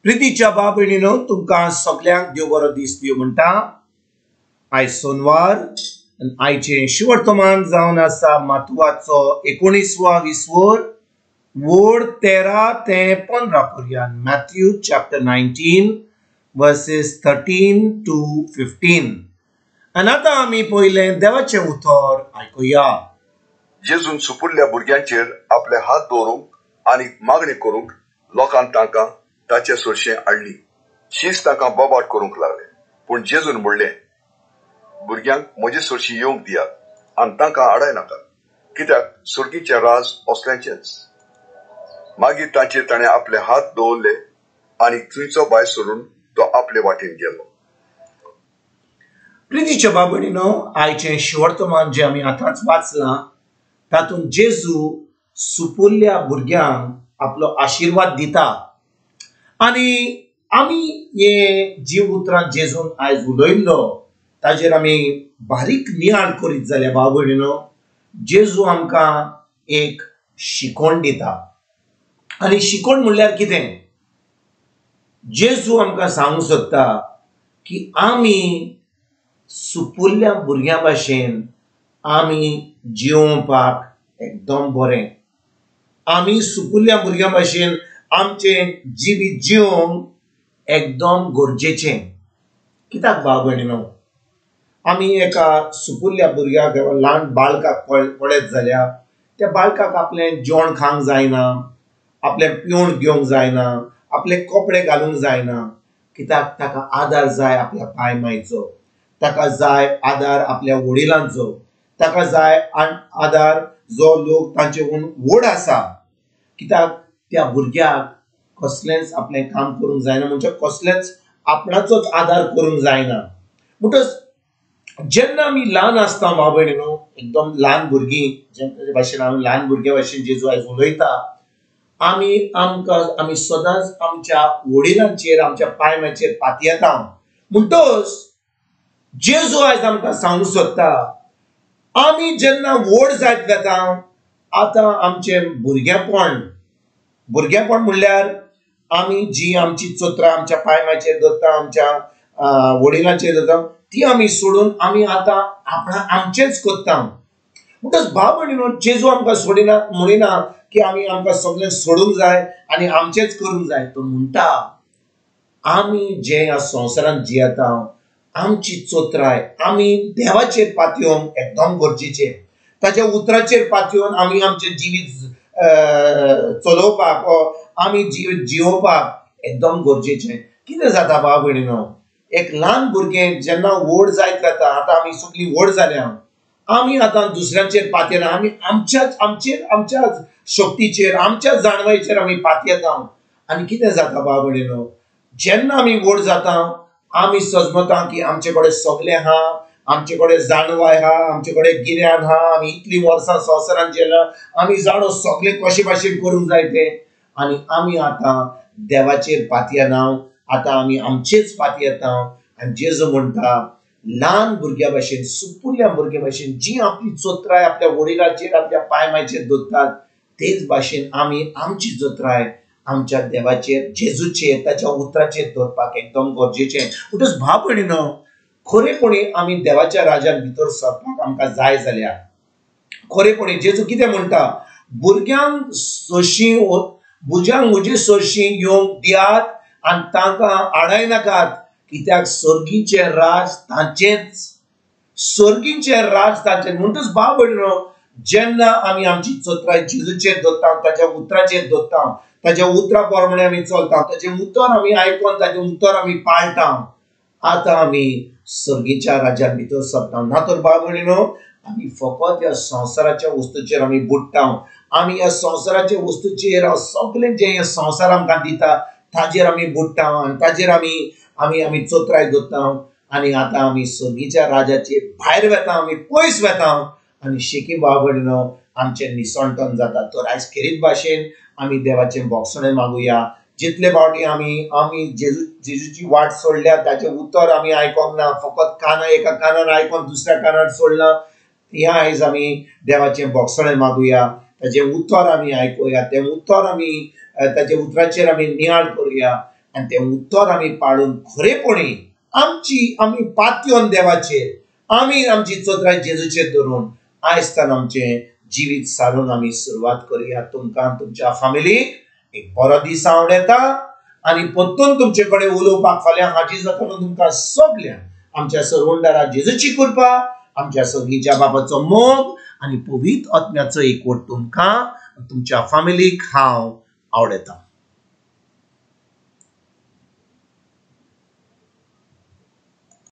प्रितीच्या बाब भयणीनो तुमकां सगळ्यांक देव बरो दीस दिवं म्हणटा। आयज सोनवार आनी आयचें शिवर्तमान जावन आसा मातुवाचो 19वा विसवोर वोड 13 ते 15 पर्यंत। Matthew chapter 19 versus 13 to 15। आनी आतां आमी पयलें देवाचें उतर आयकुया। जेजून सुपुल्ल्या भुरग्यांचेर आपले हात दवरूंक आनी मागणी करूंक लोकांन तांकां ताचे सोडशें हाडली। शीस तांकां बोबाट करूंक लागले, पूण जेजून म्हणलें, भुरग्यांक म्हजे सोडशी येवंक दियात आनी तांकां आडाय नाकात, कित्याक सुर्गीचें राज असल्यांचेंच। मागीर तांचेर ताणें आपले हात दवरले आनी थंयचो भायर सोडून तो आपले वाटेन गेलो। प्रितीच्या बाब भयणीनो, आयचें शिवर्तमान जें आमी आतांच वाचलां तातूंत जेजू सुपुल्ल्या भुरग्यांक आपलो आशिर्वाद दिता आनी आमी हे जी उतरां जेजून आयज उलयल्लो ताजेर आमी बारीक नियाळ करीत जाल्यार बाब भयणीनो, जेजू आमकां एक शिकवण दिता। आनी शिकवण म्हणल्यार कितें? जेजू आमकां सांगूंक सोदता की आमी सुपुल्ल्या भुरग्यां भाशेन आमी जिवपाक एकदम बरें। आमी सुपुल्ल्या भुरग्यां भाशेन आमचें जिवीत जिवंक एकदम गरजेचें। कित्याक बाब भयणीनो, आमी एका सुपुल्ल्या भुरग्याक ल्हान बाळकाक पळयत जाल्यार त्या बाळकाक आपलें जेवण खावंक जायना, आपलें पिवण घेवंक जायना, आपले कपडे घालूंक जायना। कित्याक ताका आदार जाय आपल्या पाय मायचो, ताका जाय आदार आपल्या वडिलांचो, ताका जाय आदार जो लोक तांचेकून व्हड आसा। कित्याक त्या भुरग्याक कसलेंच आपलें काम करूंक जायना, म्हणजे कसलेंच आपणाचोच आदार करूंक जायना। म्हणटच जेन्ना आमी ल्हान आसता बाब भयणीनो, एकदम ल्हान भुरगीं जे भाशेन हांव ल्हान भुरग्या भाशेन जेजू आयज उलयता, आमी सदांच आमच्या वडिलांचेर आमच्या पांयम्याचेर पातयेता येता। म्हणटच जेजू आयज आमकां सांगूंक सोदता, आमी जेन्ना व्हड जायत वता, आतां आमचें भुरगेपण म्हणल्यार आमी जी आमची चोत्रां आमच्या पांयम्याचेर दवरता, आमच्या वडिलांचेर दवरता, ती आमी सोडून आमी आतां आमचेंच करता। म्हणटच बाब भयणीनो, जेजू आमकां म्हणिना की आमकां सगळें सोडूंक जाय आनी आमचेंच करूंक जाय। तो म्हणटा आमी जे ह्या संवसारांत जियेता, आमची चोत्राय आमी देवाचेर पातयोवंक एकदम गरजेचें। ताच्या उतराचेर पातयेवन आमी आमचें जिवीत चलोवपाक आमी जिवीत जिवोवपाक एकदम गरजेचें। कितें जाता बाब भयणीनो, एक ल्हान भुरगें जेन्ना व्हड जायत वता, आतां आमी सगळीं व्हड जाल्या, आमी आतां दुसऱ्यांचेर पातयना, आमी आमच्याच शक्तीचेर आमच्याच जाणवायेचेर आमी पातयेता। आनी कितें जाता बाब भयणीनो, जेन्ना आमी व्हड जाता, आमी सजमता की आमचे कडेन सगळें आहा, आमचे कडेन जाणवाय आहा, आमचे कडेन गिन्यान आहा, आमी इतलीं वर्सां संवसारांत जियेला, आमी जाणो सगळें कशे भाशेन करूंक जाय तें। आनी आमी आतां देवाचेर पातयना, आतां आमी आमचेच पातयेता। आनी जेजू म्हणटा, ल्हान भुरग्या भाशेन, सुपुल्ल्या भुरग्या भाशेन जी आपली चोत्राय आपल्या वडिलांचेर आपल्या पांयम्याचेर दवरतात, तेच भाशेन आमी आमची चोत्राय आमच्या देवाचेर, जेजूचेर, ताच्या उतराचेर दवरपाक एकदम गरजेचें। म्हणटच बाब भयणीनो, खरेपणी आमी देवाच्या राज्यान भितर सरपाक आमकां जाय जाल्यार खरेपणी जेजू कितें म्हणटा, भुरग्यांक म्हजी सोडशीं येवंक दियात आनी तांकां आडाय नाकात, कित्याक सर्गीचें राज तांचेंच। सर्गीचें राज तांचें। म्हणटच बाब भयणीनो, जेन्ना आमी आमची चोत्राय जेजूचेर दवरता, ताच्या उतराचेर दवरता, ताच्या उतरा प्रमाणे आमी चलता, ताचें उतर आमी आयकोन ताचें उतर आमी पाळटा, आतां आमी सर्गीच्या राज्यान भितर सरता। ना तर बाब भयणीनो, आमी फकत ह्या संवसाराच्या वस्तूचेर आमी बुडटा। आमी ह्या संवसाराच्या वस्तूचेर सगळें जें हें संवसार आमकां दिता ताजेर आमी बुडटा आनी ताजेर आमी चोत्राय दवरता। आनी आतां आमी सर्गीच्या राज्याचेर भायर वेता, आमी पयस वेता आनी शेकी बाब भयणीनो, आमचें निसंतन जाता। तर आयज खेरीत भाशेन आमी देवाचें बोगसणें मागुया। जितले फावटी आमी जेजूची वाट सोडल्या, ताचें उतर आमी आयकोंक ना, फकत एका कानार आयकोन दुसऱ्या कानार सोडला, ह्या आयज आमी देवाचें बोगसणें मागुया, ताचें उतर आमी आयकुया, तें उतर आमी ताचे उतराचेर आमी नियाळ करुया आणि ते उत्तर आम्ही पाळून खरेपणी आम्ही पातयोन देवाचेर आम्ही आमची चोत्रा जेजूचेर धरून आयस्तान आमचे जिवीत सारून आम्ही सुरवात करूया. तुमकां तुमच्या फॅमिलीक एक बरो दीस हांव येता आणि परतून तुमचे कडेन उलोवपाक फाल्यां हाजीर जातना तुमकां सगळ्यांक आमच्या सर्वंडारा जेजूची कृपा, आमच्या सगळीच्या बाबाचो मोग आणि पवित्र आत्म्याचो एकवट तुमकां तुमच्या फॅमिलीक हांव आवडटा.